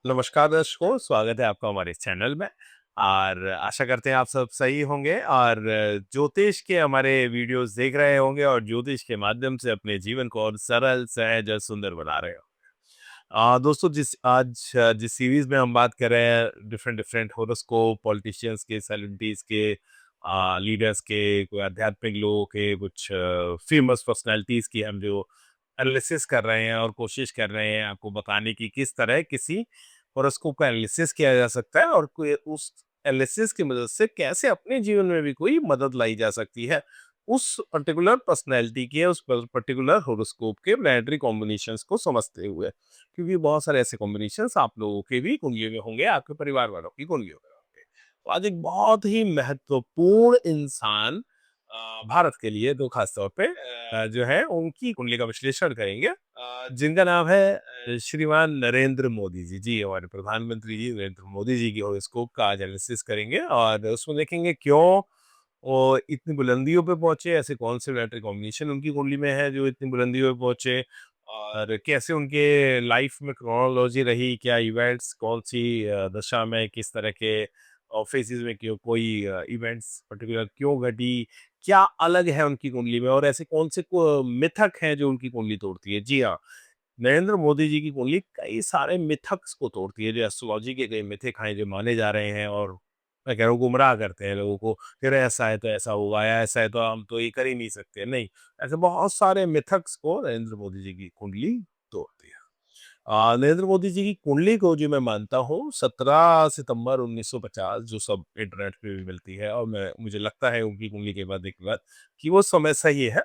नमस्कार दर्शकों, स्वागत है आपका हमारे इस चैनल में और आशा करते हैं आप सब सही होंगे और ज्योतिष के हमारे वीडियोस देख रहे होंगे और ज्योतिष के माध्यम से अपने जीवन को और सरल, सहज और सुंदर बना रहे हो। दोस्तों जिस सीरीज में हम बात कर रहे हैं डिफरेंट डिफरेंट होरोस्कोप, पॉलिटिशियंस के, सेलिब्रिटीज के, लीडर्स के, कोई आध्यात्मिक लोगों के, कुछ फेमस पर्सनालिटीज की हम जो एनालिसिस कर रहे हैं और कोशिश कर रहे हैं आपको बताने की किस तरह किसी होरोस्कोप का एनालिसिस किया जा सकता है और कोई उस एनालिसिस की मदद से कैसे अपने जीवन में भी कोई मदद लाई जा सकती है उस पर्टिकुलर पर्सनैलिटी के, उस पर्टिकुलर होरोस्कोप के प्लैनेटरी कॉम्बिनेशंस को समझते हुए, क्योंकि बहुत सारे ऐसे कॉम्बिनेशंस आप लोगों के भी कुंडलियों में होंगे, आपके परिवार वालों की कुंडलियों में होंगे। तो आज एक बहुत ही महत्वपूर्ण इंसान भारत के लिए तो खास तौर पे जो है उनकी कुंडली का विश्लेषण करेंगे, जिनका नाम है श्रीमान नरेंद्र मोदी जी। जी, हमारे प्रधानमंत्री जी नरेंद्र मोदी जी की हॉरोस्कोप का आज एनालिसिस करेंगे और उसमें देखेंगे क्यों वो इतनी बुलंदियों पे पहुंचे, ऐसे कौन से प्लैनेटरी कॉम्बिनेशन उनकी कुंडली में है जो इतनी बुलंदियों पे पहुंचे और कैसे उनके लाइफ में क्रोनोलॉजी रही, क्या इवेंट्स कौन सी दशा में किस तरह के फेजेस में क्यों कोई इवेंट्स पर्टिकुलर क्यों घटी, क्या अलग है उनकी कुंडली में और ऐसे कौन से मिथक हैं जो उनकी कुंडली तोड़ती है। जी हाँ, नरेंद्र मोदी जी की कुंडली कई सारे मिथक्स को तोड़ती है, जो एस्ट्रोलॉजी के कई मिथक हैं जो माने जा रहे हैं और मैं कह रहा हूँ गुमराह करते हैं लोगों को, फिर ऐसा है तो ऐसा होगा या ऐसा है तो हम तो ये कर ही नहीं सकते। नहीं, ऐसे बहुत सारे मिथक्स को नरेंद्र मोदी जी की कुंडली तोड़ती है। नरेंद्र मोदी जी की कुंडली को जो मैं मानता हूँ 17 सितंबर 1950, जो सब इंटरनेट पे भी मिलती है और मैं मुझे लगता है उनकी कुंडली के बाद एक बात कि वो समय सही है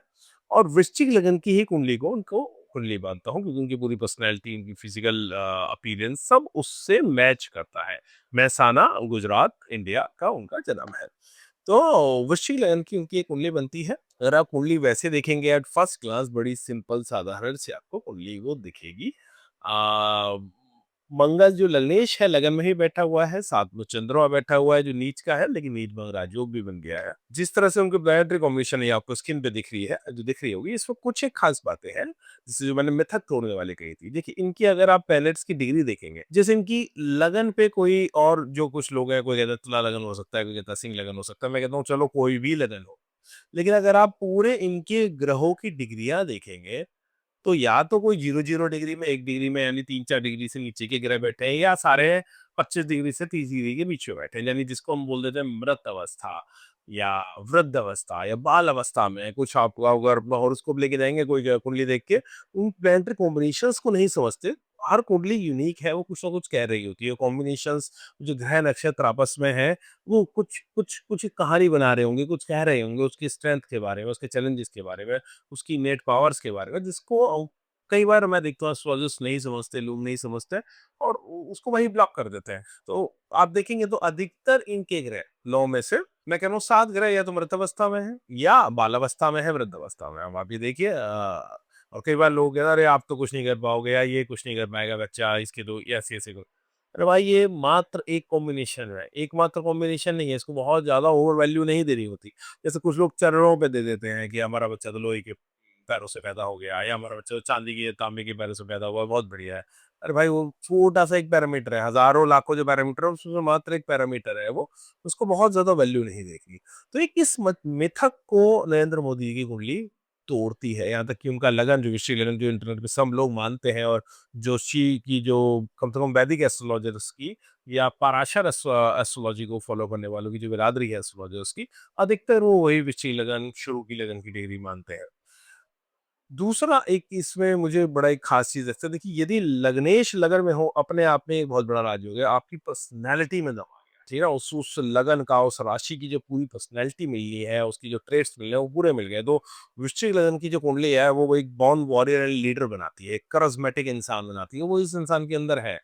और वृश्चिक लगन की ही कुंडली को उनको कुंडली मानता हूँ, क्योंकि उनकी पूरी पर्सनैलिटी, उनकी फिजिकल अपीयरेंस सब उससे मैच करता है। महसाना, गुजरात, इंडिया का उनका जन्म है। तो वृश्चिक लगन की उनकी एक कुंडली बनती है। अगर आप कुंडली वैसे देखेंगे एट फर्स्ट ग्लांस, बड़ी सिंपल साधारण से आपको कुंडली वो दिखेगी। आ, मंगल जो लग्नेश है लगन में ही बैठा हुआ है, साथ में चंद्रमा बैठा हुआ है जो नीच का है, लेकिन नीच में राजयोग भी बन गया है। जिस तरह से उनकी प्लैनेटरी कॉम्बिनेशन है आपको स्क्रीन पे दिख रही है, जो दिख रही होगी, इसमें कुछ एक खास बातें हैं जैसे जो मैंने मिथक तोड़ने वाले कही थी। देखिए, इनकी अगर आप प्लैनेट्स की डिग्री देखेंगे, जैसे इनकी लगन पे कोई और जो कुछ लोग हैं, कोई कहता है तुला लगन हो सकता है, कोई कहता है सिंह लगन हो सकता है, मैं कहता हूँ चलो कोई भी लगन हो, लेकिन अगर आप पूरे इनके ग्रहों की डिग्रियां देखेंगे तो या तो कोई 0-0 डिग्री में, 1 डिग्री में, यानी 3-4 डिग्री से नीचे के ग्रह बैठे हैं, या सारे 25 डिग्री से 30 डिग्री के बीच में बैठे हैं, यानी जिसको हम बोल देते हैं मृत अवस्था या वृद्ध अवस्था या बाल अवस्था में। कुछ आप अगर अपना हॉरोस्कोप लेके जाएंगे कोई कुंडली देख के, उन प्लैनेटरी कॉम्बिनेशंस को नहीं समझते। हर कुंडली यूनिक है, वो कुछ ना कुछ कह रही होती है। कॉम्बिनेशंस जो ग्रह नक्षत्र आपस में है, वो कुछ कुछ कुछ एक कहानी बना रहे होंगे, कुछ कह रहे होंगे उसकी स्ट्रेंथ के बारे में, उसके चैलेंजेस के बारे में, उसकी नेट पावर्स के बारे में, जिसको कई बार मैं देखता हूँ एस्ट्रोलॉजर्स नहीं समझते, लोग नहीं समझते और उसको वही ब्लॉक कर देते हैं। तो आप देखेंगे तो अधिकतर इनके ग्रह 9 में से मैं कह रहा हूँ 7 ग्रह या तो मृत अवस्था में है या बाल अवस्था में है, वृद्ध अवस्था में। अब आप ये देखिए, और कई बार लोग कहते हैं अरे आप तो कुछ नहीं कर पाओगे या ये कुछ नहीं कर पाएगा बच्चा, इसके तो ऐसे ऐसे करो। अरे भाई, ये मात्र एक कॉम्बिनेशन है, एकमात्र कॉम्बिनेशन नहीं है, इसको बहुत ज्यादा ओवर वैल्यू नहीं देनी होती। जैसे कुछ लोग चरणों पे दे देते हैं कि हमारा बच्चा तो लोहे के पैरों से पैदा हो गया या हमारा बच्चा तो चांदी के तांबे के पैरों से पैदा हुआ, बहुत बढ़िया है। अरे भाई, वो छोटा सा एक पैरामीटर है, हजारों लाखों जो पैरामीटर है उसमें मात्र एक पैरामीटर है वो, उसको बहुत ज्यादा वैल्यू नहीं देखनी। तो एक इस मिथक को नरेंद्र मोदी की कुंडली तोड़ती है, यहाँ तक कि उनका लगन, जो विश्व लगन जो इंटरनेट पे सब लोग मानते हैं, और जोशी की जो कम से कम वैदिक एस्ट्रोलॉजर्स की या पाराशर एस्ट्रोलॉजी को फॉलो करने वालों की जो बिरादरी है एस्ट्रोलॉजर्स की, अधिकतर वो वही वृश्चिक लगन, शुरू की लगन की डिग्री मानते हैं। दूसरा एक इसमें मुझे बड़ा एक खास चीज़ लगता है, देखिए यदि लग्नेश लगन में हो, अपने आप में एक बहुत बड़ा राज हो गया, आपकी पर्सनैलिटी में दम आ गया, ठीक है ना? उस लगन का, उस राशि की जो पूरी पर्सनैलिटी मिली है, उसकी जो ट्रेड्स मिले हैं, वो पूरे मिल गए। तो वृश्चिक लगन की जो कुंडली है, वो एक बॉर्न वॉरियर एंड लीडर बनाती है, एक करिस्मेटिक इंसान बनाती है, वो इस इंसान के अंदर है।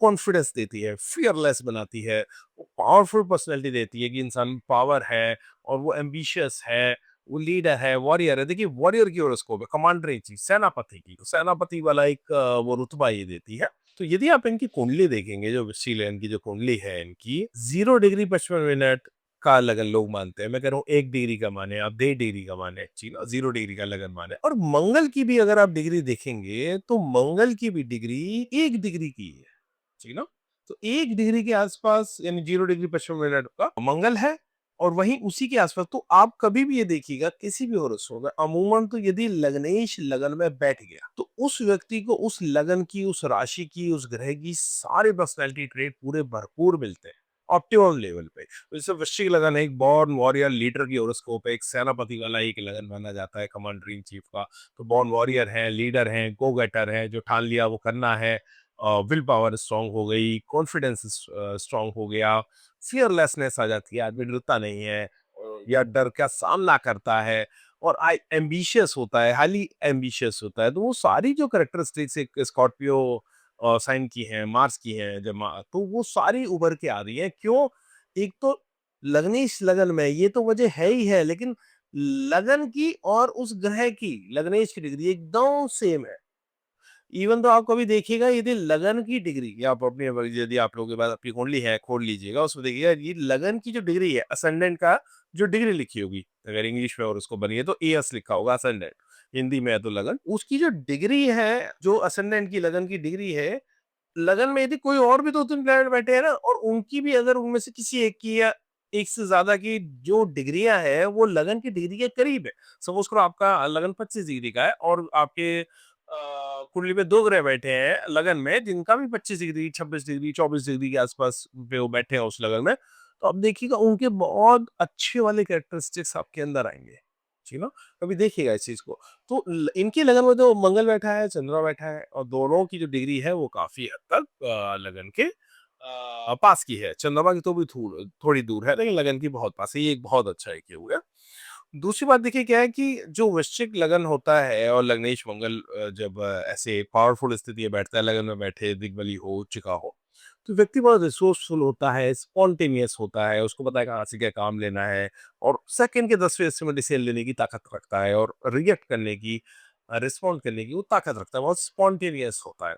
कॉन्फिडेंस देती है, फियरलेस बनाती है, वो पावरफुल पर्सनैलिटी देती है कि इंसान में पावर है और वो एम्बिशियस है, वो लीडर है, वॉरियर है। देखिए, वॉरियर की हॉरोस्कोप है, कमांडर इन चीफ, सेनापति की, तो सेनापति वाला एक वो रुतबा ये देती है। तो यदि आप इनकी कुंडली देखेंगे, जो वृश्चिक लगन की जो कुंडली है इनकी, 0 डिग्री 55 मिनट का लगन लोग मानते हैं। मैं कह रहा हूँ 1 डिग्री का माने, आप 1.5 डिग्री का माने, जी ना, 0 डिग्री का लगन माने। और मंगल की भी अगर आप डिग्री देखेंगे, तो मंगल की भी डिग्री 1 डिग्री की है, ठीक ना? तो 1 डिग्री के आसपास यानी 0 डिग्री पश्चिम मिनट का मंगल है और वहीं उसी के आसपास तो आप कभी भी ये देखिएगा किसी भी हॉरोस्कोप में अमूमन तो यदि लग्नेश लगन में बैठ गया तो उस व्यक्ति को उस लगन की, उस राशि की, उस ग्रह की सारे पर्सनैलिटी ट्रेट पूरे भरपूर मिलते हैं ऑप्टिमम लेवल पे। तो जैसे वृश्चिक लगन है, एक बॉर्न वॉरियर लीडर की हॉरोस्कोप है, एक सेनापति वाला एक लगन माना जाता है कमांडर इन चीफ का। तो बॉर्न वॉरियर है, लीडर है, गो गेटर है, जो ठान लिया वो करना है, विल पावर स्ट्रांग हो गई, कॉन्फिडेंस स्ट्रांग हो गया, फियरलेसनेस आ जाती है, आदमी डरता नहीं है या डर का सामना करता है और आई एम्बिशियस होता है, हाईली एम्बिशियस होता है। तो वो सारी जो कैरेक्टरिस्टिक्स एक स्कॉर्पियो साइन की हैं, मार्स की हैं, तो वो सारी उभर के आ रही हैं। क्यों? एक तो लग्नेश लगन में ये तो वजह है ही है, लेकिन लगन की और उस ग्रह की लग्नेश की डिग्री एकदम सेम है। इवन तो आप कभी देखिएगा यदि लगन की डिग्री या आप अपनी यदि आप लोगों के पास अपनी कुंडली है खोल लीजिएगा उसमें देखिएगा ये लगन की जो डिग्री है असेंडेंट का जो डिग्री लिखी होगी अगर इंग्लिश में और उसको बनी है तो एस लिखा होगा असेंडेंट, हिंदी में है तो लगन, उसकी जो डिग्री है जो असेंडेंट की लगन की डिग्री है, लगन में यदि कोई और भी 2-3 प्लैनेट बैठे हैं ना और उनकी भी अगर उनमें से किसी एक की या एक से ज़्यादा की जो डिग्रियाँ हैं, वो लगन की डिग्री के करीब है। सपोज़ करो आपका लगन 25 डिग्री का है और आपके कुंडली में 2 ग्रह बैठे हैं लगन में जिनका भी 25 डिग्री, 26 डिग्री, 24 डिग्री के आस-पास पे वो बैठे हैं उस लगन में, तो आप देखिएगा उनके बहुत अच्छे वाले कैरेक्टरिस्टिक्स आपके अंदर आएँगे। जी ना? कभी देखिएगा इस चीज़ को। तो इनकी लगन में तो मंगल बैठा है, चंद्रमा बैठा है और दोनों की जो डिग्री है वो काफ़ी हद तक लगन के पास की है। चंद्रमा की तो भी थोड़ी दूर है लेकिन लगन की बहुत पास है। ये एक बहुत अच्छा एक ये हो गया। दूसरी बात देखिए क्या है कि जो वृश्चिक लगन होता है और लग्नेश मंगल जब ऐसे पावरफुल स्थिति में बैठता है, लगन में बैठे, दिग्बली हो, उच्चिका हो, तो व्यक्ति बहुत रिसोर्सफुल होता है, स्पॉन्टेनियस होता है, उसको पता है कहाँ से क्या काम लेना है और सेकंड के 10वें हिस्से में डिसीजन लेने की ताकत रखता है और रिएक्ट करने की, रिस्पॉन्ड करने की वो ताकत रखता है, बहुत स्पॉन्टेनियस होता है।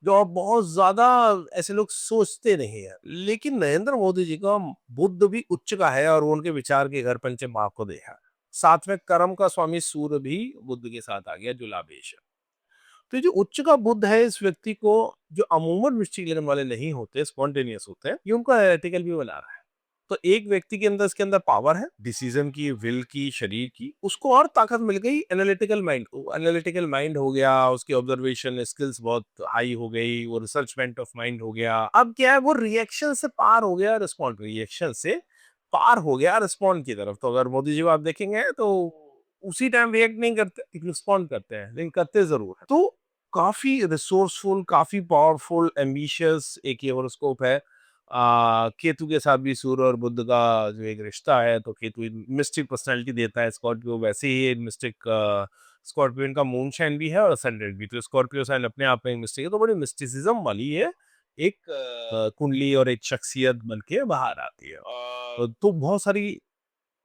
जो अब बहुत ज़्यादा ऐसे लोग सोचते नहीं हैं। लेकिन नरेंद्र मोदी जी का बुध भी उच्च का है और वो उनके विचार के घर पंचम भाव को देखा। साथ में कर्म का स्वामी सूर्य भी बुध के साथ आ गया जो लाभेश है। तो ये जो उच्च का बुध है इस व्यक्ति को जो अमूमन वृश्चिक लगन वाले नहीं होते, स्पॉन्टेनियस होते हैं, ये उनको एनालिटिकल भी बना रहा है। तो एक व्यक्ति के अंदर इसके अंदर पावर है, डिसीजन की, विल की, शरीर की, उसको और ताकत मिल गई एनालिटिकल माइंड को। एनालिटिकल माइंड हो गया, उसकी ऑब्जर्वेशन स्किल्स बहुत हाई हो गई, वो रिसर्चमेंट ऑफ माइंड हो गया। अब क्या है वो रिएक्शन से पार हो गया रिस्पॉन्ड, रिएक्शन से पार हो गया रिस्पॉन्ड की तरफ। तो अगर मोदी जी को आप देखेंगे तो उसी टाइम रिएक्ट नहीं करते, रिस्पॉन्ड करते हैं, लेकिन करते जरूर है। तो काफी रिसोर्सफुल, काफी पावरफुल, एम्बिशियस एक ये हॉरोस्कोप है। केतु के साथ भी सूर्य और बुध का जो एक रिश्ता है तो केतु मिस्टिक पर्सनैलिटी देता है, स्कॉर्पियो वैसे ही मिस्टिक, स्कॉर्पियो इनका मून साइन भी है और असेंडेंट भी, तो स्कॉर्पियो साइन अपने आप में मिस्टिक है, तो बड़ी मिस्टिसिज्म वाली है एक कुंडली और एक शख्सियत बन के बाहर आती है। तो बहुत सारी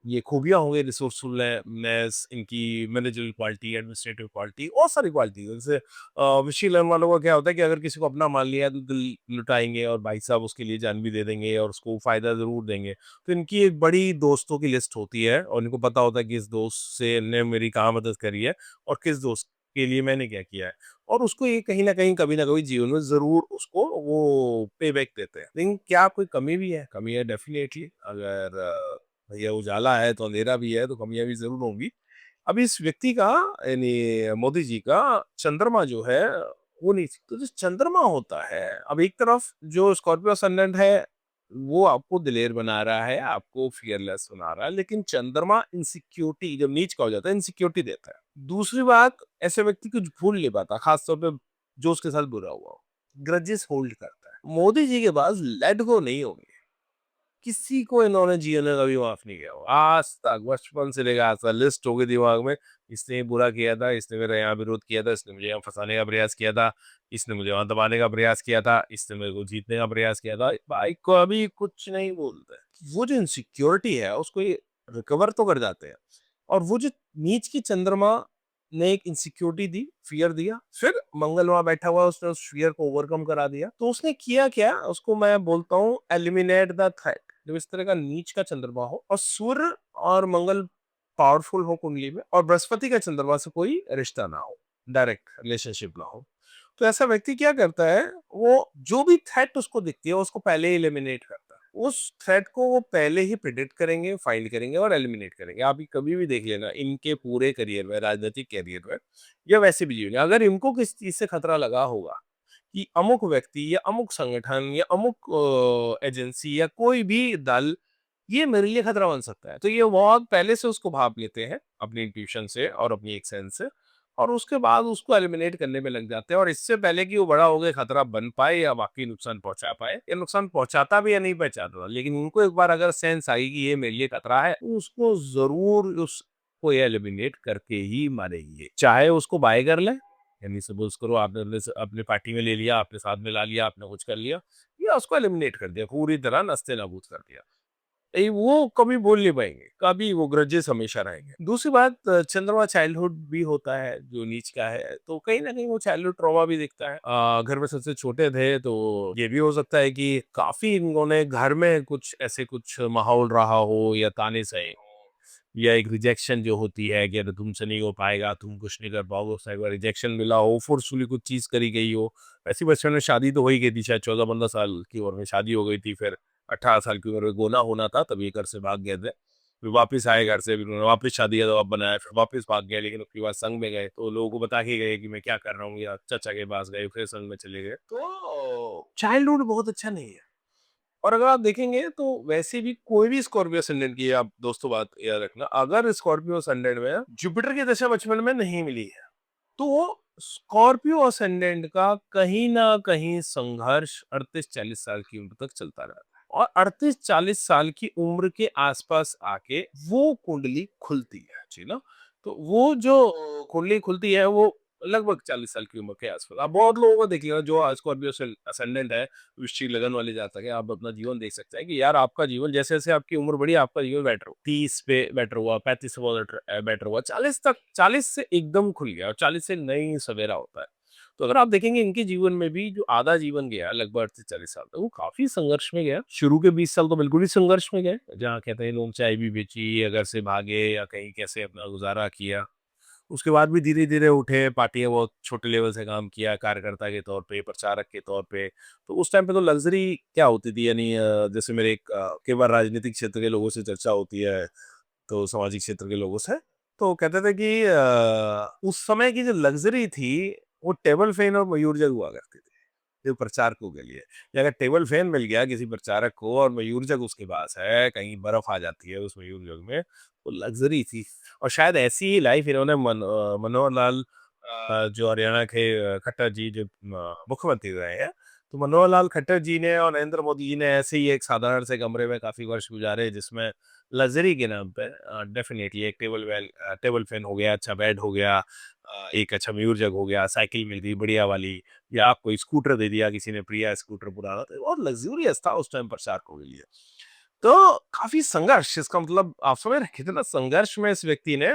ये खूबियाँ हो गई, रिसोर्सफुलनेस, इनकी मैनेजरल क्वालिटी, एडमिनिस्ट्रेटिव क्वालिटी और सारी क्वालिटी। जैसे वृश्चिक लगन वालों का क्या होता है कि अगर किसी को अपना मान लिया है तो दिल लुटाएँगे और भाई साहब उसके लिए जान भी दे देंगे और उसको फ़ायदा ज़रूर देंगे। तो इनकी एक बड़ी दोस्तों की लिस्ट होती है और इनको पता होता है कि इस दोस्त से ने मेरी कहाँ मदद करी है और किस दोस्त के लिए मैंने क्या किया है। और उसको ये कहीं न कहीं, कभी न कभी जीवन में ज़रूर उसको वो पे बैक देते हैं। लेकिन क्या कोई कमी भी है? कमी है डेफ़िनेटली। अगर भैया उजाला है तो अंधेरा भी है, तो कमियाँ भी ज़रूर होंगी। अब इस व्यक्ति का यानी मोदी जी का चंद्रमा जो है वो नहीं, तो जो चंद्रमा होता है, अब एक तरफ जो स्कॉर्पियो असेंडेंट है वो आपको दिलेर बना रहा है, आपको फियरलेस बना रहा है, लेकिन चंद्रमा इनसिक्योरिटी जब नीच का हो जाता है, इनसिक्योरिटी देता है। दूसरी बात, ऐसे व्यक्ति कुछ भूल नहीं पाता, खास तौर पे जो उसके साथ बुरा हुआ हो, ग्रजेस होल्ड करता है। मोदी जी के पास लेट गो नहीं होंगे, किसी को इन्होंने जीवन में कभी माफ नहीं किया हो। आज तक बचपन से लेकर आज तक लिस्ट होगी दिमाग में, इसने ये बुरा किया था, इसने मेरा यहाँ विरोध किया था, इसने मुझे यहाँ फंसाने का प्रयास किया था, इसने मुझे वहां दबाने का प्रयास किया था, इसने मेरे को जीतने का प्रयास किया था। भाई को अभी कुछ नहीं बोलते। वो जो इनसिक्योरिटी है उसको ये रिकवर तो कर जाते हैं। और वो जो नीच की चंद्रमा ने एक इनसिक्योरिटी दी, फियर दिया, फिर मंगल वहां बैठा हुआ उसने उस फियर को ओवरकम करा दिया। तो उसने किया क्या, उसको मैं बोलता हूँ एलिमिनेट द थ्रेट। जब इस तरह का नीच का चंद्रमा हो और सूर्य और मंगल पावरफुल हो कुंडली में और बृहस्पति का चंद्रमा से कोई रिश्ता ना हो, डायरेक्ट रिलेशनशिप ना हो, तो ऐसा व्यक्ति क्या करता है, वो जो भी थ्रेट उसको दिखती है, उसको पहले ही एलिमिनेट करता है। उस थ्रेट को वो पहले ही प्रिडिक्ट करेंगे, फाइंड करेंगे और एलिमिनेट करेंगे। आप ये कभी भी देख लेना इनके पूरे करियर में, राजनीतिक करियर में या वैसे भी जीवन में, अगर इनको किसी चीज़ से खतरा लगा होगा कि अमुक व्यक्ति या अमुक संगठन या अमुक एजेंसी या कोई भी दल, ये मेरे लिए खतरा बन सकता है, तो ये बहुत पहले से उसको भाप लेते हैं अपनी इंट्यूशन से और अपनी एक सेंस से, और उसके बाद उसको एलिमिनेट करने में लग जाते हैं। और इससे पहले कि वो बड़ा हो गए खतरा बन पाए या बाकी नुकसान पहुंचा पाए, या नुकसान पहुंचाता भी या नहीं पहुंचाता, लेकिन उनको एक बार अगर सेंस आई कि ये मेरे लिए खतरा है, तो उसको जरूर उसको एलिमिनेट करके ही मारेंगे, चाहे उसको बाय कर ले। यानी सपोज करो आपने अपने पार्टी में ले लिया, आपने साथ में ला लिया, आपने कुछ कर लिया, या उसको एलिमिनेट कर दिया, पूरी तरह नस्ते नाबूद कर दिया, वो कभी बोल नहीं पाएंगे, कभी वो ग्रजेस हमेशा रहेंगे। दूसरी बात, चंद्रमा चाइल्डहुड भी होता है जो नीच का है, तो कहीं ना कहीं वो चाइल्डहुड ट्रॉमा भी दिखता है। घर में सबसे छोटे थे, तो ये भी हो सकता है कि काफी इन्होंने घर में कुछ ऐसे कुछ माहौल रहा हो या ताने सहे हो, या एक रिजेक्शन जो होती है कि अरे तुमसे नहीं हो पाएगा, तुम कुछ नहीं कर पाओगे, उसका एक बार रिजेक्शन मिला हो, फोर्सफुली कुछ चीज करी गई हो। वैसे बचपन में शादी तो हो ही गई थी, शायद 14-15 साल की उम्र में शादी हो गई थी, फिर 18 साल की उम्र में गोना होना था, तभी घर से भाग गए थे। फिर वापस आए घर से, फिर उन्होंने वापस शादी का जवाब बनाया, फिर वापस भाग गए, लेकिन उसके बाद संघ में गए तो लोगों को बता के गए कि मैं क्या कर रहा हूँ, या चाचा के पास गए, फिर संघ में चले गए। तो चाइल्डहुड बहुत अच्छा नहीं है। और अगर आप देखेंगे तो वैसे भी कोई भी स्कॉर्पियो असेंडेंट की, आप दोस्तों बात याद रखना, अगर स्कॉर्पियो असेंडेंट में जुपिटर की दशा बचपन में नहीं मिली है, तो स्कॉर्पियो असेंडेंट का कहीं ना कहीं संघर्ष 38-40 साल की उम्र तक चलता रहता है, और 38-40 साल की उम्र के आसपास आके वो कुंडली खुलती है जी ना। तो वो जो कुंडली खुलती है, वो लगभग 40 साल की उम्र के आसपास। आप बहुत लोगों को देखिएगा जो स्कॉर्पियो असेंडेंट है, वृश्चिक लगन वाले जातक है, आप अपना जीवन देख सकते हैं कि यार आपका जीवन जैसे जैसे आपकी उम्र बढ़ी, आपका जीवन बेटर हो, 30 पे बेटर हुआ, 35 पे बेटर हुआ, 40 तक, 40 से एकदम खुल गया, और 40 से नई सवेरा होता है। तो अगर आप देखेंगे इनके जीवन में भी जो आधा जीवन गया लगभग 38-40 साल तक, वो काफी संघर्ष में गया। शुरू के 20 साल तो बिल्कुल ही संघर्ष में गए, जहाँ कहते हैं लोग चाय भी बेची, या घर से भागे, या कहीं कैसे अपना गुजारा किया। उसके बाद भी धीरे-धीरे उठे, पार्टियाँ बहुत छोटे लेवल से काम किया, कार्यकर्ता के तौर पे, प्रचारक के तौर पे। तो उस टाइम पे तो लग्ज़री क्या होती थी, यानी जैसे मेरे कई बार राजनीतिक क्षेत्र के लोगों से चर्चा होती है, तो सामाजिक क्षेत्र के लोगों से, तो कहते थे कि उस समय की जो लग्ज़री थी, वो टेबल फ़ैन और मयूर जग हुआ करती थी। जो प्रचारकों के लिए, या अगर टेबल फैन मिल गया किसी प्रचारक को और मयूर जग उसके पास है, कहीं बर्फ आ जाती है उस मयूर जग में, तो लग्जरी थी। और शायद ऐसी ही लाइफ इन्होंने मनोहर लाल, जो हरियाणा के खट्टर जी जो मुख्यमंत्री रहे हैं, तो मनोहर लाल खट्टर जी ने और नरेंद्र मोदी जी ने ऐसे ही एक साधारण से कमरे में काफी वर्ष गुजारे, जिसमें लग्जरी के नाम पे डेफिनेटली एक टेबल फैन हो गया, अच्छा बेड हो गया, एक अच्छा मयूर जग हो गया, साइकिल मिल गई बढ़िया वाली, या आपको स्कूटर दे दिया किसी ने, प्रिया स्कूटर पुराना, तो बहुत लग्जूरियस था उस टाइम प्रचारकों के लिए। तो काफी संघर्ष, इसका मतलब आप समझ रहे हैं कितना संघर्ष में इस व्यक्ति ने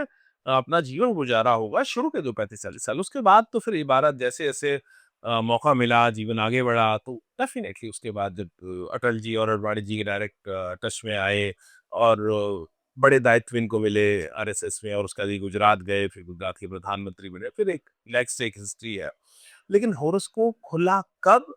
अपना जीवन गुजारा होगा, शुरू के जो 35-40 साल। उसके बाद तो फिर इबारत जैसे जैसे मौका मिला, जीवन आगे बढ़ा, तो डेफिनेटली उसके बाद जब अटल जी और अडवाणी जी के डायरेक्ट टच में आए, और बड़े दायित्व इनको मिले आरएसएस में, और उसका गुजरात गए, फिर गुजरात के प्रधानमंत्री बने, फिर एक नेक्स्ट एक हिस्ट्री है। लेकिन हॉरोस्कोप खुला कब?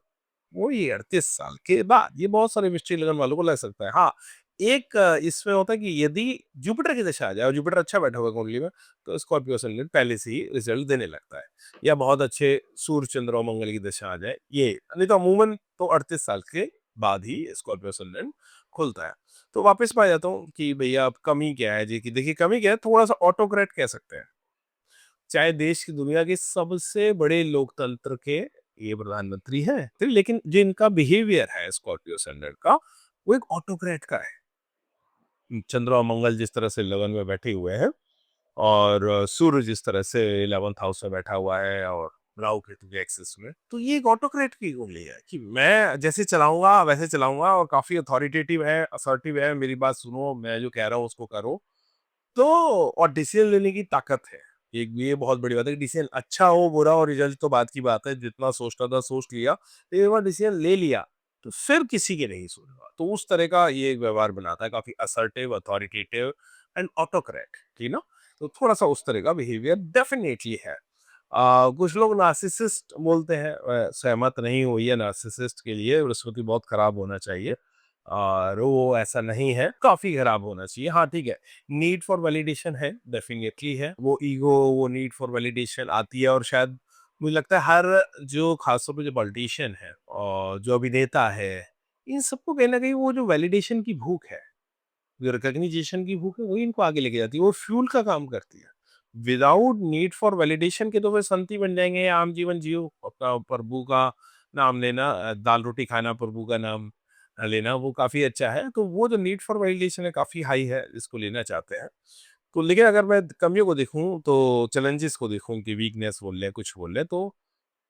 वो ये 38 साल के बाद। ये बहुत सारे मिस्ट्री लगन वालों को लग सकता है। हाँ, एक इसमें होता है कि यदि जुपिटर की दशा आ जाए और जुपिटर अच्छा बैठा हुआ है कुंडली में, तो स्कॉर्पियो असेंडेंट पहले से ही रिजल्ट देने लगता है। या बहुत अच्छे सूर्य, चंद्र और मंगल की दशा आ जाए, ये नहीं तो अमूमन तो 38 साल के बाद ही स्कॉर्पियो असेंडेंट खुलता है। तो वापस मैं आ जाता हूँ कि भैया अब कमी क्या है जी, कि देखिए कमी क्या है, थोड़ा-सा ऑटोक्रेट कह सकते हैं। चाहे देश की दुनिया के सबसे बड़े लोकतंत्र के ये प्रधानमंत्री हैं, फिर लेकिन जो इनका बिहेवियर है स्कॉर्पियो असेंडेंट का, वो एक ऑटोक्रेट का है। चंद्र और मंगल जिस तरह से लगन में बैठे हुए हैं, और सूर्य जिस तरह से 11th हाउस में बैठा हुआ है, और राहु केतु के एक्सिस में, तो ये एक ऑटोक्रेट की कुंडली है कि मैं जैसे चलाऊंगा वैसे चलाऊंगा, और काफी अथॉरिटेटिव है, असर्टिव है, मेरी बात सुनो, मैं जो कह रहा हूँ उसको करो। तो और डिसीजन लेने की ताकत है। एक ये बहुत बड़ी बात है कि डिसीजन अच्छा हो, बुरा हो, रिजल्ट तो बाद की बात है। जितना सोचना था सोच लिया, लेकिन एक बार डिसीजन ले लिया, तो फिर किसी की नहीं सुनूँगा। तो उस तरह का ये एक व्यवहार बनाता है, काफ़ी assertive, authoritative and autocrat, you know? तो थोड़ा-सा उस तरह का बिहेवियर डेफिनिटली है। कुछ लोग नार्सिसिस्ट बोलते हैं, सहमत नहीं हुई है नार्सिसिस्ट के लिए, बृहस्पति बहुत खराब होना चाहिए और वो ऐसा नहीं है, काफ़ी खराब होना चाहिए। हाँ, ठीक है, नीड फॉर वैलिडेशन है, डेफ़िनिटली है। वो ईगो, वो नीड फॉर वैलिडेशन आती है और शायद मुझे लगता है हर जो ख़ासतौर पे जो पॉलिटिशियन है और जो अभिनेता है, इन सबको कहीं न कहीं वो जो वैलिडेशन की भूख है, जो रिकॉग्निशन की भूख है, वही इनको आगे लेके जाती है, वो फ्यूल का काम करती है। विदाउट नीड फॉर वैलिडेशन के तो वे संत ही बन जाएँगे, आम जीवन जियो, अपना प्रभु का नाम लेना, दाल-रोटी खाना, प्रभु का नाम लेना, वो काफ़ी अच्छा है। तो वो जो नीड फॉर वैलिडेशन है, काफ़ी हाई है, जिसको लेना चाहते हैं। तो लेकिन अगर मैं कमियों को देखूँ, तो चैलेंजेस को देखूँ कि वीकनेस बोल लें, कुछ बोल लें, तो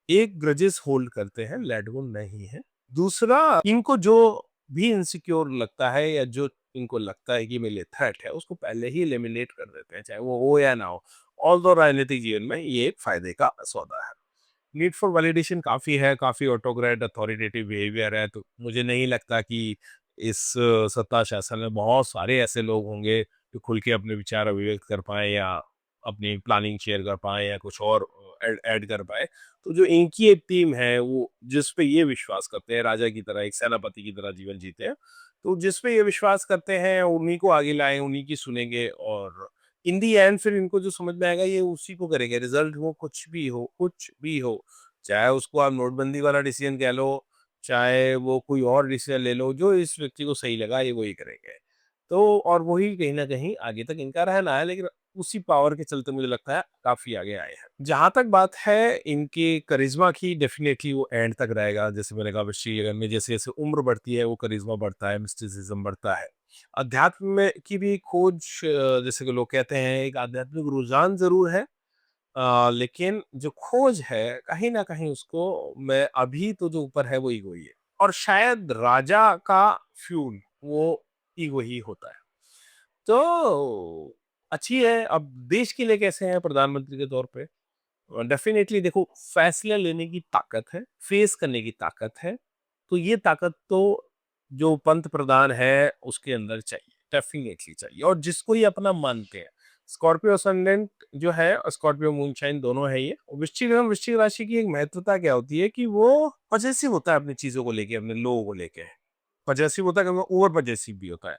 एक ग्रजेस होल्ड करते हैं, लेट गो नहीं है। दूसरा, इनको जो भी इनसिक्योर लगता है या जो इनको लगता है कि मेरे लिए थ्रेट है, उसको पहले ही एलिमिनेट कर देते हैं, चाहे वो हो या ना हो। ऑल्दो राजनीतिक जीवन में ये एक फायदे का सौदा है। नीड फॉर वैलिडेशन काफ़ी है, काफ़ी ऑटोक्रेट अथॉरिटेटिव बिहेवियर है, तो मुझे नहीं लगता कि इस सत्ता शासन में बहुत सारे ऐसे लोग होंगे जो खुल के अपने विचार अभिव्यक्त कर पाएँ या अपनी प्लानिंग शेयर कर पाएँ या कुछ और ऐड ऐड कर पाएँ। तो जो इनकी एक टीम है, वो जिस पे ये विश्वास करते हैं, राजा की तरह, एक सेनापति की तरह जीवन जीते हैं, तो जिस पे ये विश्वास करते हैं, उन्हीं को आगे लाएँ, उन्हीं की सुनेंगे और इन दी एंड फिर इनको जो समझ में आएगा, ये उसी को करेंगे। रिज़ल्ट वो कुछ भी हो, कुछ भी हो। चाहे उसको आप नोटबंदी वाला डिसीजन कह लो, चाहे वो कोई और डिसीजन ले लो, जो इस व्यक्ति को सही लगा, ये वही करेंगे। तो और वही कहीं न कहीं आगे तक इनका रहना है, लेकिन उसी पावर के चलते मुझे लगता है काफ़ी आगे आए हैं। जहाँ तक बात है इनके करिश्मा की, डेफ़िनेटली वो एंड तक रहेगा। जैसे मैंने कहा, वृश्चिक लगन में जैसे-जैसे उम्र बढ़ती है, वो करिश्मा बढ़ता है, मिस्टिसिज़्म बढ़ता है। अध्यात्म में की भी खोज, जैसे कि लोग कहते हैं, एक आध्यात्मिक रुझान ज़रूर है, लेकिन जो खोज है, कहीं न कहीं उसको मैं अभी तो जो ऊपर है, वो ईगो ही है और शायद राजा का फ्यूल वो ईगो ही होता है। तो अच्छी है। अब देश के लिए कैसे हैं प्रधानमंत्री के तौर पे? डेफ़िनेटली देखो, फैसले लेने की ताकत है, फेस करने की ताकत है, तो ये ताकत तो जो पंत प्रधान है उसके अंदर चाहिए, डेफ़िनेटली चाहिए और जिसको ये अपना मानते हैं। स्कॉर्पियो असेंडेंट जो है, स्कॉर्पियो मूनशाइन दोनों है ये। वृश्चिक राशि की एक महत्वता क्या होती है कि वो पॉसेसिव होता है अपनी चीज़ों को लेके, अपने लोगों को लेके। पॉसेसिव होता है, कभी ओवर पॉसेसिव भी होता है।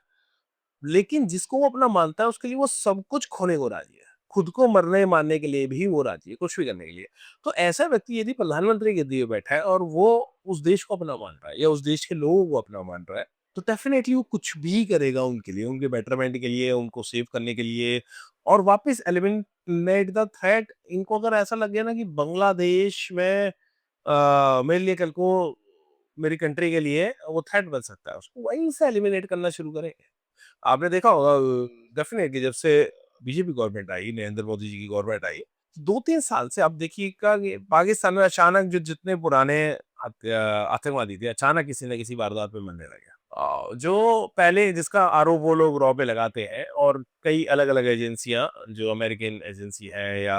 लेकिन जिसको वो अपना मानता है, उसके लिए वो सब कुछ खोने को राज़ी है। खुद को मरने-मारने के लिए भी वो राज़ी है, कुछ भी करने के लिए। तो ऐसा व्यक्ति यदि प्रधानमंत्री के गद्दी पे बैठा है और वो उस देश को अपना मान रहा है या उस देश के लोगों को अपना मान रहा है, तो डेफ़िनेटली वो कुछ भी करेगा उनके लिए, उनके बेटरमेंट के लिए, उनको सेव करने के लिए और वापस एलिमिनेट द थ्रेट। इनको अगर ऐसा लग गया ना कि बांग्लादेश में मेरे लिए कल को मेरी कंट्री के लिए वो थ्रेट बन सकता है, उसको वहीं से एलिमिनेट करना शुरू करेंगे। आपने देखा होगा, डेफ़िनेटली जब से बीजेपी गवर्नमेंट आई, नरेंद्र मोदी जी की गवर्नमेंट आई, 2-3 साल से आप देखिएगा कि पाकिस्तान में अचानक जो जितने पुराने आतंकवादी थे, अचानक किसी न किसी वारदात में मरने लगे। जो पहले जिसका आरोप वो लोग रॉ पे लगाते हैं और कई अलग-अलग एजेंसियाँ, जो अमेरिकन एजेंसी है या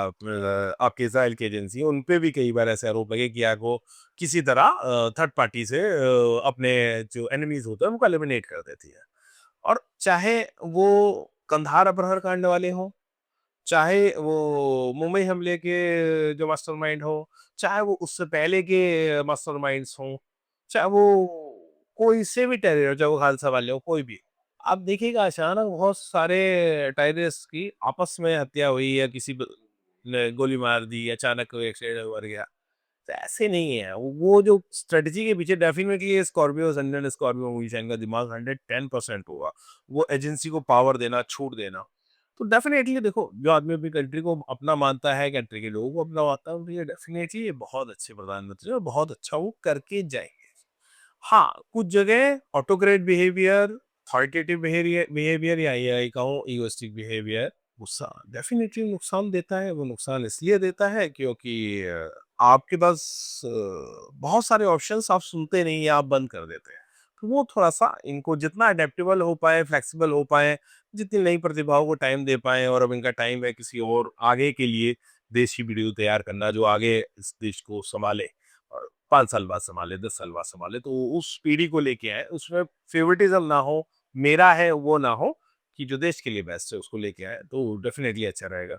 आपके इज़राइल की एजेंसी है, उन पे भी कई बार ऐसे आरोप लगे कि आपको किसी तरह थर्ड पार्टी से अपने जो एनिमीज़ होते हैं, उनको एलिमिनेट कर देती है। और चाहे वो कंधार अपहरण कांड वाले हों, चाहे वो मुंबई हमले के जो मास्टरमाइंड हो, चाहे वो उससे पहले के मास्टरमाइंड्स हों, चाहे वो कोई से भी टेरर हो, चाहे वो खालसा वाले हों, कोई भी। आप देखिएगा अचानक बहुत सारे टेररिस्ट की आपस में हत्या हुई या किसी ने गोली मार दी, अचानक कोई एक्सीडेंट में मर गया। तो ऐसे नहीं है। वो जो स्ट्रैटेजी के पीछे डेफ़िनेटली ये स्कॉर्पियो संजन स्कॉर्पियो मूवी का दिमाग 110% होगा। वो एजेंसी को पावर देना, छूट देना। तो डेफ़िनेटली देखो, जो आदमी अपनी कंट्री को अपना मानता है, कंट्री के लोगों को अपना मानता है, तो ये डेफ़िनेटली ये बहुत अच्छे प्रधानमंत्री हैं और बहुत अच्छा वो करके जाएँगे। हाँ, कुछ जगह ऑटोक्रेट बिहेवियर, अथॉरिटेटिव बिहेवियर या ये कहूँ इगोइस्टिक बिहेवियर, गुस्सा डेफ़िनेटली नुकसान देता है। वो नुकसान इसलिए देता है क्योंकि आपके पास बहुत सारे ऑप्शंस आप सुनते नहीं या आप बंद कर देते हैं। तो वो थोड़ा-सा इनको जितना अडैप्टेबल हो पाएँ, फ्लेक्सिबल हो पाएँ, जितनी नई प्रतिभाओं को टाइम दे पाएँ और अब इनका टाइम है किसी और आगे के लिए देश की पीढ़ी को तैयार करना, जो आगे इस देश को सँभाले और 5 साल बाद सँभाले, 10 साल बाद सँभाले। तो उस पीढ़ी को लेके आएँ, उसमें फ़ेवरेटिज़्म ना हो, मेरा है वो ना हो, कि जो देश के लिए बेस्ट है उसको लेके आएँ, तो डेफ़िनेटली अच्छा रहेगा।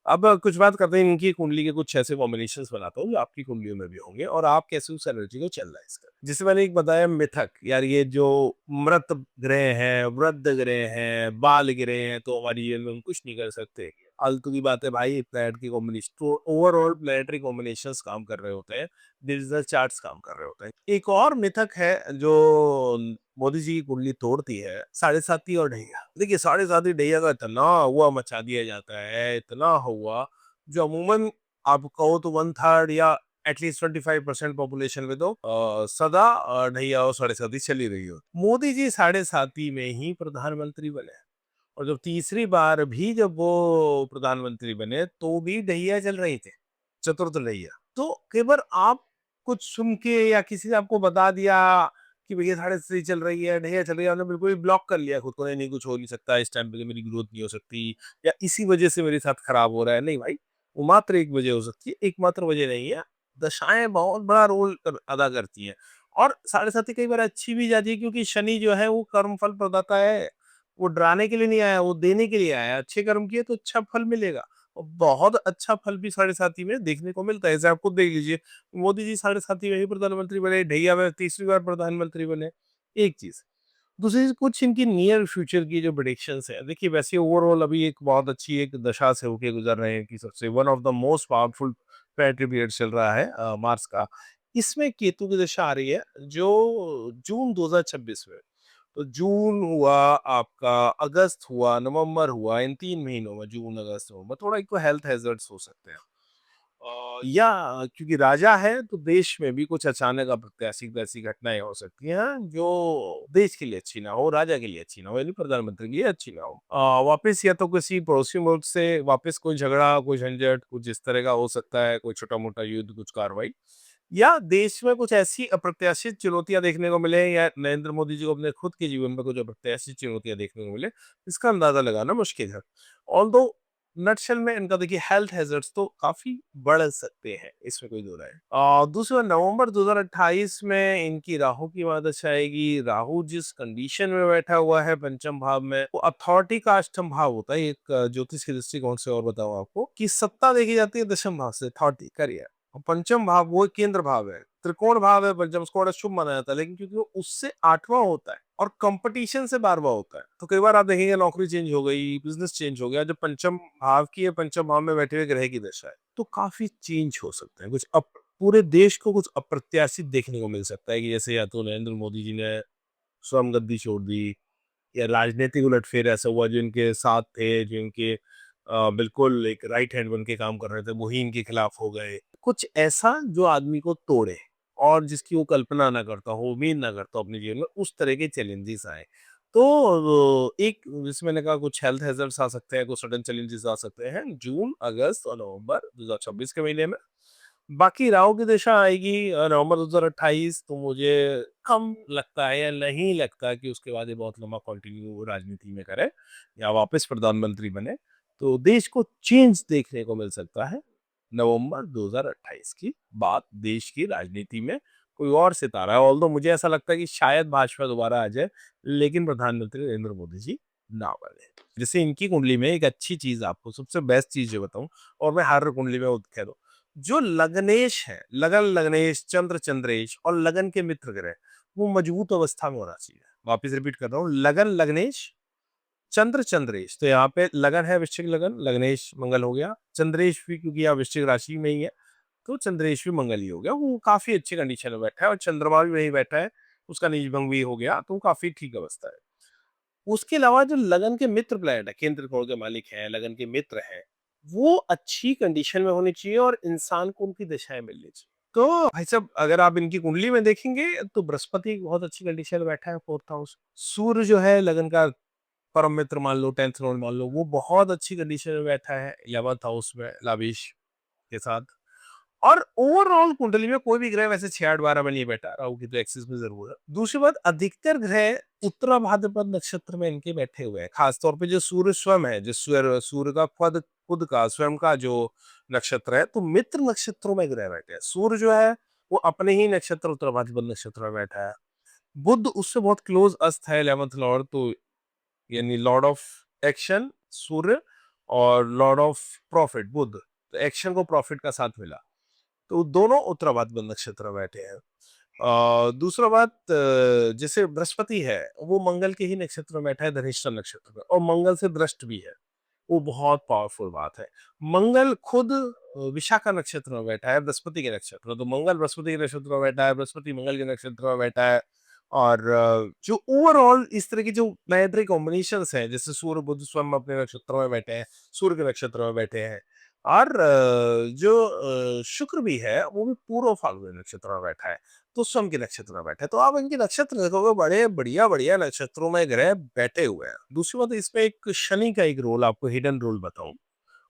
अब कुछ बात करते हैं इनकी कुंडली के कुछ ऐसे कॉम्बिनेशंस बनाता हूँ जो आपकी कुंडलियों में भी होंगे और आप कैसे उस एनर्जी को चल रहा है इसका। जैसे मैंने एक बताया मिथक, यार ये जो मृत ग्रह हैं, वृद्ध ग्रह हैं, बाल ग्रह हैं, तो हमारी जीवन में हम कुछ नहीं कर सकते। फालतू की बात है भाई, प्लैनेट की कॉम्बिनेशन तो ओवरऑल प्लैनेटरी कॉम्बिनेशंस काम कर रहे होते हैं, डिजिटल चार्ट्स काम कर रहे होते हैं। एक और मिथक है जो मोदी जी की कुंडली तोड़ती है, साढ़े साती और ढैया। देखिए साढ़े साती ढैया का इतना हुआ मचा दिया जाता है, इतना हुआ, जो अमूमन आप कहो तो 1/3 या एटलीस्ट 25% पॉपुलेशन में तो सदा ढैया और साढ़े साती चली रही हो। मोदी जी साढ़े साती में ही प्रधानमंत्री बने और जब तीसरी बार भी जब वो प्रधानमंत्री बने तो भी ढैया चल रही थे, चतुर्थ ढैया। तो कई बार आप कुछ सुन के या किसी ने आपको बता दिया कि भैया साढ़े सही चल रही है, ढैया चल रही है, आपने बिल्कुल ही ब्लॉक कर लिया खुद को, नहीं नहीं कुछ हो नहीं सकता, इस टाइम पे तो मेरी ग्रोथ नहीं हो सकती या इसी वजह से मेरे साथ खराब हो रहा है। नहीं भाई, वो मात्र एक वजह हो सकती है, एकमात्र वजह नहीं है। दशाएं बहुत बड़ा रोल अदा करती हैं और साढ़े साथी कई बार अच्छी भी जाती है क्योंकि शनि जो है वो कर्म फल प्रदाता है। वो डराने के लिए नहीं आया, वो देने के लिए आया है। अच्छे कर्म किए तो अच्छा फल मिलेगा और बहुत अच्छा फल भी साढ़े साथी में देखने को मिलता है। जैसे आप खुद देख लीजिए, मोदी जी साढ़े साथी में ही प्रधानमंत्री बने, ढैया में तीसरी बार प्रधानमंत्री बने। एक चीज, दूसरी चीज, कुछ इनकी नियर फ्यूचर की जो प्रेडिक्शंस है, देखिए वैसे ओवरऑल अभी एक बहुत अच्छी एक दशा से होके गुजर रहे हैं कि सबसे one of the most powerful planetary period चल रहा है मार्स का। इसमें केतु की दशा आ रही है जो जून 2026 में। तो जून हुआ आपका, अगस्त हुआ, नवंबर हुआ, इन 3 महीनों में जून, अगस्त, नवंबर थोड़ा एक तो हेल्थ हैज़र्ड्स हो सकते हैं। या क्योंकि राजा है तो देश में भी कुछ अचानक अप्रत्याशित ऐसी घटनाएँ हो सकती हैं जो देश के लिए अच्छी ना हो, राजा के लिए अच्छी ना हो, यानी प्रधानमंत्री के लिए अच्छी ना हो। वापस या तो किसी पड़ोसी मुल्क से वापस कोई झगड़ा, कोई झंझट, कुछ इस तरह का हो सकता है, कोई छोटा-मोटा युद्ध, कुछ कार्रवाई या देश में कुछ ऐसी अप्रत्याशित चुनौतियाँ देखने को मिले या नरेंद्र मोदी जी को अपने खुद के जीवन में कुछ अप्रत्याशित चुनौतियाँ देखने को मिले, इसका अंदाज़ा लगाना मुश्किल है। ऑल्दो नटशेल में इनका देखिए हेल्थ हैज़र्ड्स तो काफ़ी बढ़ सकते हैं, इसमें कोई दो राय। दूसरा नवंबर 2028 में इनकी राहु की महादशा आएगी। राहु जिस कंडीशन में बैठा हुआ है पंचम भाव में, वो अथॉरिटी का अष्टम भाव होता है। एक ज्योतिष के दृष्टिकोण से और बताऊँ आपको कि सत्ता देखी जाती है दशम भाव से, अथॉरिटी, करियर। और पंचम भाव वो केंद्र भाव है, त्रिकोण भाव है पंचम, उसको बड़ा शुभ माना जाता है, लेकिन क्योंकि वो उससे 8वां होता है और कंपटीशन से 12वां होता है, तो कई बार आप देखेंगे नौकरी चेंज हो गई, बिजनेस चेंज हो गया। जो पंचम भाव की है, पंचम भाव में बैठे हुए ग्रह की दशा है, तो काफी चेंज हो सकते हैं। कुछ पूरे देश को कुछ अप्रत्याशित देखने को मिल सकता है कि जैसे या तो नरेंद्र मोदी जी ने स्वयं गद्दी छोड़ दी या राजनीतिक उलटफेर ऐसा हुआ जो इनके साथ थे, जो इनके बिल्कुल एक राइट हैंड बन के काम कर रहे थे, वही इनके खिलाफ हो गए। कुछ ऐसा जो आदमी को तोड़े और जिसकी वो कल्पना ना करता हो, उम्मीद ना करता हो अपने जीवन में, उस तरह के चैलेंजेस आए। तो एक जैसे मैंने कहा कुछ हेल्थ हैज़र्ड्स आ सकते हैं, कुछ सडन चैलेंजेस आ सकते हैं जून, अगस्त और नवंबर 2026 के महीने में। बाकी राहु की दशा आएगी नवंबर 2028, तो मुझे कम लगता है या नहीं लगता कि उसके बाद ये बहुत लंबा कंटिन्यू राजनीति में करे या वापस प्रधानमंत्री बने। तो देश को चेंज देखने को मिल सकता है नवंबर 2028 की बात, देश की राजनीति में कोई और सितारा है। ऑल्दो मुझे ऐसा लगता है कि शायद भाजपा दोबारा आ जाए, लेकिन प्रधानमंत्री नरेंद्र मोदी जी ना बने। जैसे इनकी कुंडली में एक अच्छी चीज, आपको सबसे बेस्ट चीज जो बताऊं, और मैं हर कुंडली में वो कह दूं, जो लग्नेश है, लगन लग्नेश, चंद्र चंद्रेश और लगन के मित्र ग्रह, वो मजबूत अवस्था में होना चाहिए। वापिस रिपीट कर रहा हूँ, लगन लग्नेश, चंद्र चंद्रेश। तो यहाँ पे लगन है वृश्चिक लगन, लग्नेश मंगल हो गया, चंद्रेश भी क्योंकि यहाँ वृश्चिक राशि में ही है, तो चंद्रेश भी मंगल ही हो गया। वो काफी अच्छी कंडीशन में बैठा है और चंद्रमा भी वही बैठा है, उसका नीच भंग भी हो गया, तो वो काफी ठीक अवस्था है। उसके अलावा जो लगन के मित्र प्लैनेट है, केंद्र कोण के मालिक हैं, लगन के मित्र हैं, वो अच्छी कंडीशन में होनी चाहिए और इंसान को उनकी दिशाएं मिलनी चाहिए। तो भाई साहब, अगर आप इनकी कुंडली में देखेंगे तो बृहस्पति बहुत अच्छी कंडीशन में बैठा है, 4th हाउस। सूर्य जो है लगन का परम मित्र मान लो, 10th लॉर्ड मान लो, वो बहुत अच्छी कंडीशन में बैठा है 11th हाउस में लाभिश के साथ। और ओवरऑल कुंडली में कोई भी ग्रह वैसे 6-8-12 में नहीं बैठा, राहु की तो एक्सिस में जरूर है। दूसरी बात, अधिकतर ग्रह उत्तरा भाद्रपद नक्षत्र में इनके बैठे हुए हैं, खासतौर पे जो सूर्य स्वयं है, जो सूर्य का खुद खुद का स्वयं का जो नक्षत्र है, तो मित्र नक्षत्रों में ग्रह बैठे हैं। सूर्य जो है वो अपने ही नक्षत्र उत्तरा भाद्रपद नक्षत्र में बैठा है। बुध उससे बहुत क्लोज अस्त है, 11th लॉर्ड, तो यानी लॉर्ड ऑफ एक्शन सूर्य, और लॉर्ड ऑफ प्रॉफिट बुध, तो एक्शन को प्रॉफिट का साथ मिला, तो दोनों उत्तराभाद्र बंद नक्षत्र में बैठे हैं। दूसरा बात, जैसे बृहस्पति है वो मंगल के ही नक्षत्र में बैठा है, धनिष्ठा नक्षत्र में, और मंगल से दृष्ट भी है, वो बहुत पावरफुल बात है। मंगल खुद विशाखा नक्षत्र में बैठा है, बृहस्पति के नक्षत्र में, तो मंगल बृहस्पति के नक्षत्र में बैठा है, बृहस्पति मंगल के नक्षत्र में बैठा है। और जो ओवरऑल इस तरह की जो प्लैनेटरी कॉम्बिनेशंस हैं, जैसे सूर्य बुध स्वयं अपने नक्षत्र में बैठे हैं, सूर्य के नक्षत्र में बैठे हैं, और जो शुक्र भी है वो भी पूर्व फाल्गुनी नक्षत्र में बैठा है, तो स्वयं के नक्षत्र में बैठा है। तो आप इनके नक्षत्र देखोगे, बड़े बढ़िया बढ़िया नक्षत्रों में ग्रह बैठे हुए हैं। दूसरी बात, इसमें एक शनि का एक रोल, आपको हिडन रोल बताऊं,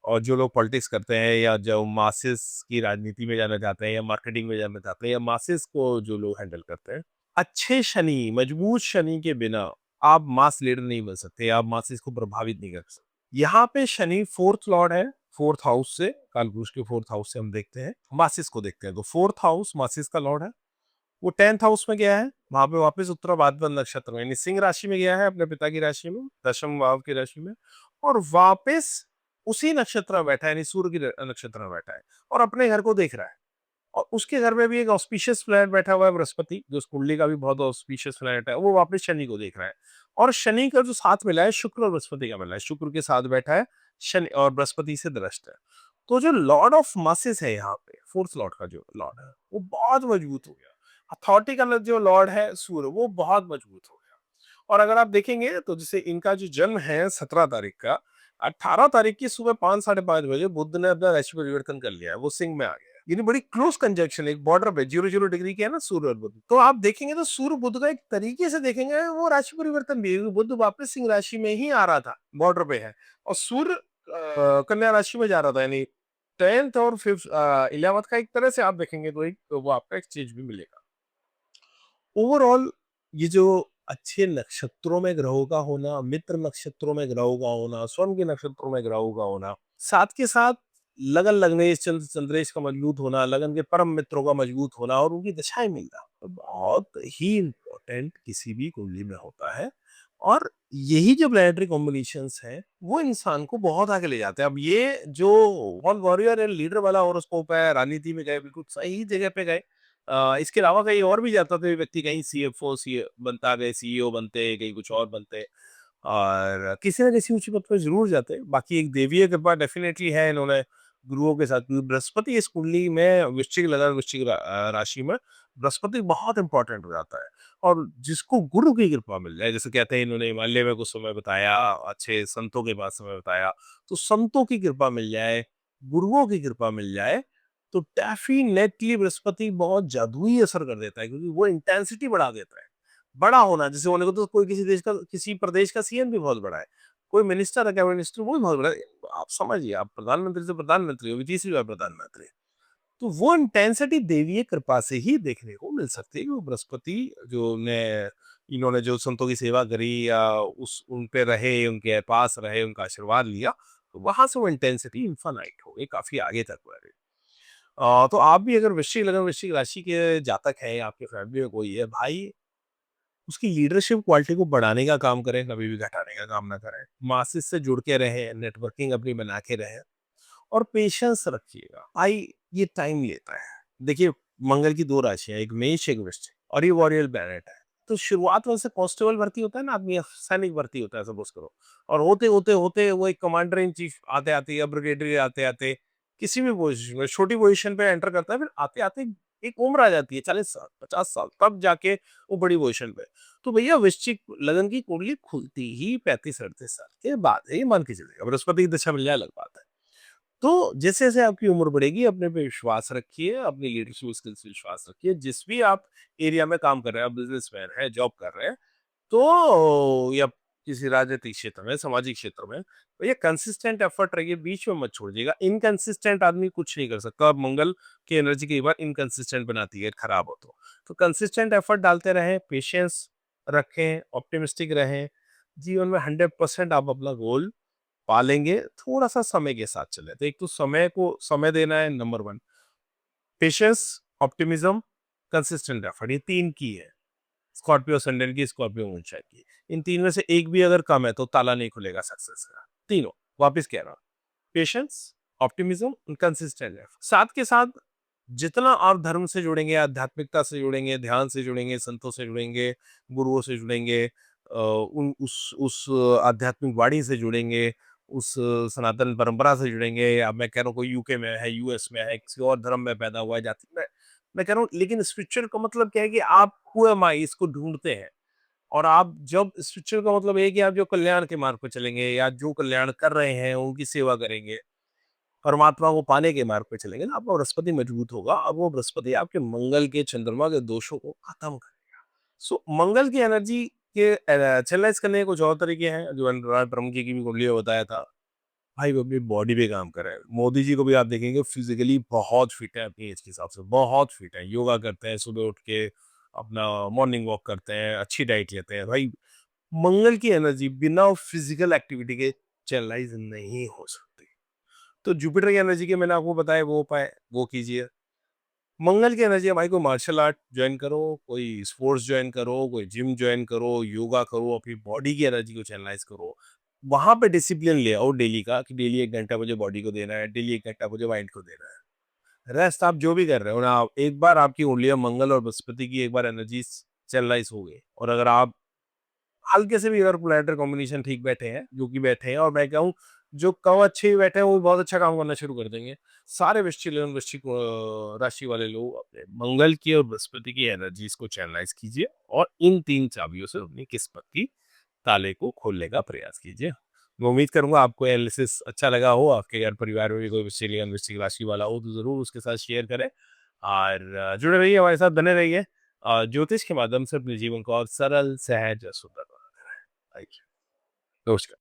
और जो लोग पॉलिटिक्स करते हैं या जो मासेस की राजनीति में जाना चाहते हैं या मार्केटिंग में जाना चाहते हैं या मासेस को जो लोग हैंडल करते हैं, अच्छे शनि, मजबूत शनि के बिना आप मास लीडर नहीं बन सकते, आप मासेस को प्रभावित नहीं कर सकते। यहाँ पे शनि फोर्थ लॉर्ड है, फोर्थ हाउस से, कालपुरुष के फोर्थ हाउस से हम देखते हैं, मासिस को देखते हैं, तो फोर्थ हाउस मासिस का लॉर्ड है। वो 10th हाउस में गया है, वहां पे वापस उत्तराभाद्र नक्षत्र में, यानी सिंह राशि में गया है, अपने पिता की राशि में, दशम भाव की राशि में, और वापस उसी नक्षत्र में बैठा है, यानी सूर्य की नक्षत्र में बैठा है, और अपने घर को देख रहा है। और उसके घर में भी एक ऑस्पिशियस प्लैनेट बैठा हुआ है, बृहस्पति, जो उस कुंडली का भी बहुत ऑस्पिशियस प्लैनेट है, वो वापस शनि को देख रहा है। और शनि का जो साथ मिला है, शुक्र और बृहस्पति का मिला है, शुक्र के साथ बैठा है शनि, और बृहस्पति से दृष्ट है। तो जो लॉर्ड ऑफ मासेस है यहाँ पे, फोर्थ लॉर्ड का जो लॉर्ड है, वो बहुत मजबूत हो गया। अथॉरिटी का जो लॉर्ड है सूर्य, वो बहुत मजबूत हो गया। और अगर आप देखेंगे तो जैसे इनका जो जन्म है 17 तारीख का, 18 तारीख की सुबह 5 साढ़े 5 बजे बुध ने अपना राशि परिवर्तन कर लिया है, वो सिंह में आ गया है। यानी बड़ी क्लोज कंजंक्शन, एक बॉर्डर पे 0 0 डिग्री के है ना सूर्य और बुध, तो आप देखेंगे तो सूर्य बुध का एक तरीके से देखेंगे वो राशि परिवर्तन भी है। बुध वापस सिंह राशि में ही आ रहा था, बॉर्डर पे है, और सूर्य कन्या राशि में जा रहा था, यानी 10th और 5th 11th का एक तरह से आप देखेंगे तो एक वो आपका एक्सचेंज भी मिलेगा। ओवरऑल ये जो अच्छे नक्षत्रों में ग्रहों का होना, मित्र नक्षत्रों में ग्रहों का होना, स्वयं के नक्षत्रों में ग्रहों का होना, साथ के साथ लगन लगनेश चंद्र चंद्रेश का मजबूत होना, लगन के परम मित्रों का मजबूत होना, और उनकी दशाएं मिलना, तो बहुत ही इंपॉर्टेंट किसी भी कुंडली में होता है। और यही जो प्लैनेटरी कॉम्बिनेशंस हैं, वो इंसान को बहुत आगे ले जाते हैं। अब ये जो वॉल वॉरियर एंड लीडर वाला हॉरोस्कोप है, राजनीति में गए, बिल्कुल सही जगह पे गए। इसके अलावा कहीं और भी जाता था व्यक्ति, कहीं सीएफओ सी बनता गए, सीईओ बनते, कहीं कुछ और बनते, और किसी न किसी ऊंची पद पर जरूर जाते। बाकी एक देवीय कृपा डेफिनेटली है इन्होंने गुरुओं के साथ, क्योंकि बृहस्पति इस कुंडली में वृश्चिक लगन, वृश्चिक राशि में बृहस्पति बहुत इंपॉर्टेंट हो जाता है। और जिसको गुरु की कृपा मिल जाए, जैसे कहते हैं इन्होंने हिमालय में कुछ समय बताया, अच्छे संतों के पास समय बताया, तो संतों की कृपा मिल जाए, गुरुओं की कृपा मिल जाए, तो डेफिनेटली बृहस्पति बहुत जादुई असर कर देता है, क्योंकि वो इंटेंसिटी बढ़ा देता है। बड़ा होना, जैसे होने को तो कोई किसी देश का, किसी प्रदेश का सीएम भी बहुत बड़ा है, कोई मिनिस्टर है, कैबिनेट मिनिस्टर, वो भी बहुत बड़ा है। आप समझिए, आप प्रधानमंत्री से प्रधानमंत्री हो, तीसरी बार प्रधानमंत्री, तो वो इंटेंसिटी देवीय कृपा से ही देखने को मिल सकती है कि वो बृहस्पति जो ने इन्होंने जो संतों की सेवा करी या उस उन पे रहे, उनके पास रहे, उनका आशीर्वाद लिया, तो वहां से वो इंटेंसिटी इन्फानाइट हो गई, काफी आगे तक बढ़ गई। तो आप भी अगर वृश्चिक लगन, वृश्चिक राशि के जातक हैं, आपके फैमिली में कोई है भाई, उसकी लीडरशिप क्वालिटी को बढ़ाने का काम करें, कभी भी घटाने का काम ना करें। मासिस से जुड़ के रहें, नेटवर्किंग अपनी बना के रहें, और पेशेंस रखिएगा भाई, ये टाइम लेता है। देखिए, मंगल की दो राशियां, एक मेष एक वृश्चिक, और ये वॉरियल प्लैनेट है, तो शुरुआत में से कांस्टेबल भर्ती होता है ना आदमी, सैनिक भर्ती होता है सपोज करो, और होते होते होते वो एक कमांडर इन चीफ आते आते या ब्रिगेडियर आते आते किसी भी पोजीशन में छोटी पोजीशन पे एंटर करता है, फिर आते आते एक उम्र आ जाती है, 40 साल 50 साल, तब जाके वो बड़ी पोजीशन पे। तो भैया वृश्चिक लगन की कुंडली खुलती ही 35 38 साल के बाद है, ये मान के चलेगा, बृहस्पति की दशा मिल जाए अलग बात है। तो जैसे-जैसे आपकी उम्र बढ़ेगी, अपने पे विश्वास रखिए, अपनी लीडरशिप स्किल्स पे विश्वास रखिए। जिस भी आप एरिया में काम कर रहे हैं, आप बिज़नेसमैन हैं, जॉब कर रहे हैं, तो या किसी राजनीतिक क्षेत्र में, सामाजिक क्षेत्र में, तो ये कंसिस्टेंट एफर्ट रहिए, बीच में मत छोड़िएगा। इनकंसिस्टेंट आदमी कुछ नहीं कर सकता, और मंगल की एनर्जी कई बार इनकंसिस्टेंट बनाती है, खराब हो तो। तो कंसिस्टेंट एफर्ट डालते रहें, पेशेंस रखें, ऑप्टिमिस्टिक रहें। जीवन में 100% आप अपना गोल पालेंगे, थोड़ा-सा समय के साथ चलें। तो एक तो समय को समय देना है, number 1, patience, optimism, consistent effort, ये 3 की है। स्कॉर्पियो असेंडेंट की, स्कॉर्पियो मूनशाइन की। इन 3 में से एक भी अगर कम है तो ताला नहीं खुलेगा सक्सेस का। तीनों, वापिस कह रहा हूँ। Patience, optimism and consistent effort. साथ के साथ जितना आप धर्म से जुड़ेंगे, आध्यात्मिकता से जुड़ेंगे, ध्यान से जुड़ेंगे, संतों से जुड़ेंगे, गुरुओं से जुड़ेंगे, उन उस आध्यात्मिक वाणी से जुड़ेंगे, उस सनातन परंपरा से जुड़ेंगे, या मैं कह रहा हूँ कोई यूके में है, यूएस में है, किसी और धर्म में पैदा हुआ है, जाति में, मैं कह रहा हूँ, लेकिन स्पिरिचुअल का मतलब क्या है कि आप हू एम आई इसको ढूँढते हैं। और आप जब स्पिरिचुअल का मतलब ये है कि आप जो कल्याण के मार्ग पे चलेंगे या जो कल्याण कर रहे हैं, उनकी सेवा करेंगे, परमात्मा को पाने के मार्ग पे चलेंगे ना, आपका बृहस्पति मजबूत होगा। अब वो बृहस्पति आपके मंगल के, चंद्रमा के दोषों को खत्म करेगा। सो मंगल की एनर्जी के चैनलाइज़ करने के कुछ और तरीके हैं, जो अनुराग ब्रह्म की भी कुंडली में बताया था। भाई वो अपनी बॉडी पे काम कर रहे हैं। मोदी जी को भी आप देखेंगे फिज़िकली बहुत फिट है अपनी एज के हिसाब से, बहुत फिट है। योगा करते हैं, सुबह उठ के अपना मॉर्निंग वॉक करते हैं, अच्छी डाइट लेते हैं। भाई मंगल की एनर्जी बिना फिजिकल एक्टिविटी के चैनलाइज़ नहीं हो सकती। तो जुपिटर की एनर्जी के मैंने आपको बताया वो उपाय, वो कीजिए। मंगल की एनर्जी है भाई, कोई मार्शल आर्ट जॉइन करो, कोई स्पोर्ट्स जॉइन करो, कोई जिम जॉइन करो, योगा करो, अपनी बॉडी की एनर्जी को चैनलाइज़ करो। वहाँ पे डिसिप्लिन ले आओ डेली का कि डेली 1 घंटा मुझे बॉडी को देना है, डेली 1 घंटा मुझे माइंड को देना है। रेस्ट आप जो भी कर रहे हो ना, आप एक बार आपकी उँगलियाँ मंगल और बृहस्पति की एक बार एनर्जी चैनलाइज़ हो गई, और अगर आप हल्के से भी अगर प्लैनेटरी कॉम्बिनेशन ठीक बैठे हैं, जो कि बैठे हैं, और मैं कहूँ जो कम अच्छे भी बैठे हैं, वो भी बहुत अच्छा काम करना शुरू कर देंगे। सारे वृश्चिक राशि वाले लोग अपने मंगल की और बृहस्पति की एनर्जीज़ को चैनलाइज़ कीजिए और इन 3 चाबियों से अपनी किस्मत की ताले को खोलने का प्रयास कीजिए। मैं उम्मीद करूँगा आपको एनालिसिस अच्छा लगा हो, आपके घर परिवार में भी कोई वृश्चिक राशि वाला हो तो ज़रूर उसके साथ शेयर करें, और जुड़े रहिए हमारे साथ, बने रहिए। ज्योतिष के माध्यम से अपने जीवन को और सरल, सहज और सुंदर बनाते रहें। Thank you. नमस्कार।